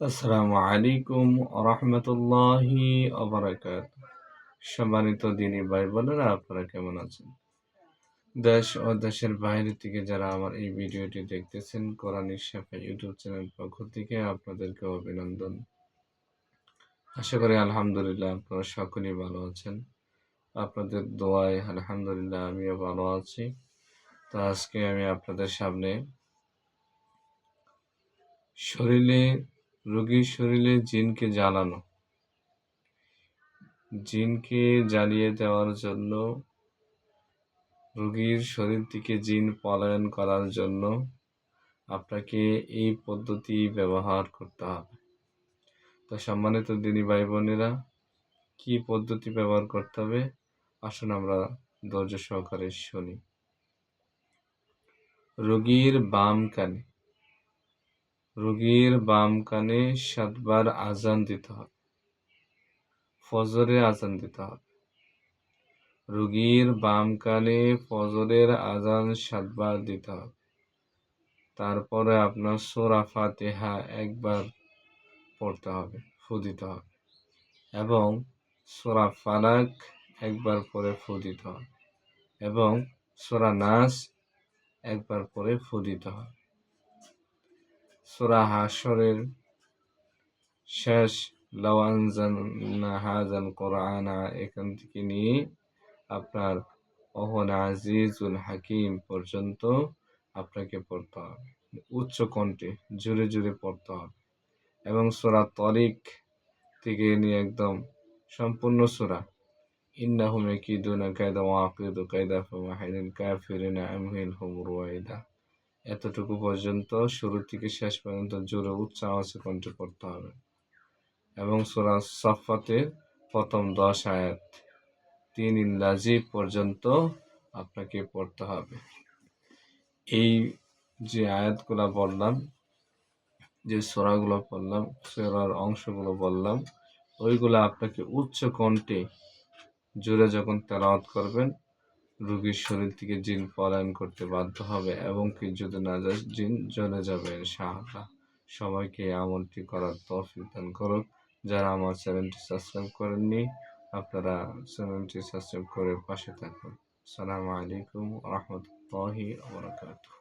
আসসালামু আলাইকুম রহমতুল্লাহি অবরাকাত। সম্মানিত দিনী ভাই বোনেরা, আপনারা কেমন আছেন? দেশ ও দেশের বাইরে থেকে যারা আমার এই ভিডিওটি দেখতেছেন, কোরআনিক শিফা ইউটিউব চ্যানেল পক্ষ থেকে আপনাদেরকে অভিনন্দন। আশা করি আলহামদুলিল্লাহ আপনারা সকলেই ভালো আছেন। আপনাদের দোয়ায় আলহামদুলিল্লাহ আমিও ভালো আছি। তো আজকে আমি আপনাদের সামনে রোগীর শরীরে জিনকে জ্বালিয়ে দেওয়ার জন্য, রোগীর শরীর থেকে জিন পলায়ন করার জন্য আপনাকে এই পদ্ধতি ব্যবহার করতে হবে। তো সম্মানিত দিনী ভাই বোনেরা, কি পদ্ধতি ব্যবহার করতে হবে আসুন আমরা ধৈর্য সহকারে শুনি। রোগীর বাম কানে 7 বার আজান দিতে হবে। ফজরের আজান দিতে হবে। রোগীর বাম কানে ফজরের আজান 7 বার দিতে হবে। তারপরে আপনার সূরা ফাতিহা একবার পড়তে হবে, ফু দিতে হবে, এবং সূরা ফালাক একবার পরে ফু দিতে হবে, এবং সূরা নাস একবার পরে ফু দিতে হবে। সূরা হাশরের শেষ লাউ আনজালনা হাযাল কুরআনা এখান থেকে নিয়ে আপনার ওহুয়া আজিজুল হাকিম পর্যন্ত আপনাকে পড়তে হবে। উচ্চ কণ্ঠে জোরে জোরে পড়তে হবে, এবং সূরা তারিক থেকে নিয়ে একদম সম্পূর্ণ সূরা ইন্নাহুম ইয়াকিদুনা কায়দা ওয়া আকিদু কায়দা ফামাহিলিল কাফিরিনা আমহিলহুম রুওয়াইদা এতটুকু পর্যন্ত শুরু থেকে শেষ পর্যন্ত জোরে উচ্চ আওয়াজে কণ্ঠে পড়তে হবে। এবং সূরা সাফফাতের প্রথম 10 আয়াত 3 ইংরাজি পর্যন্ত আপনাকে পড়তে হবে। এই যে আয়াতগুলো বললাম, যে সূরাগুলো পড়লাম, সূরার অংশগুলো বললাম, ওইগুলো আপনাকে উচ্চ কণ্ঠে জোরে যখন তেলাওয়াত করবেন, রোগীর শরীর থেকে জিন পলায়ন করতে বাধ্য হবে, এবং কি যদি না যায় জিন চলে যাবে ইনশাআল্লাহ। সবাইকে এই আমলটি করার তৌফিক দান করুক। যারা আমার চ্যানেলটি সাবস্ক্রাইব করেননি, আপনারা চ্যানেলটি সাবস্ক্রাইব করে পাশে থাকুন। আসসালামু আলাইকুম রহমতুল্লাহি ওয়া বারাকাতুহু।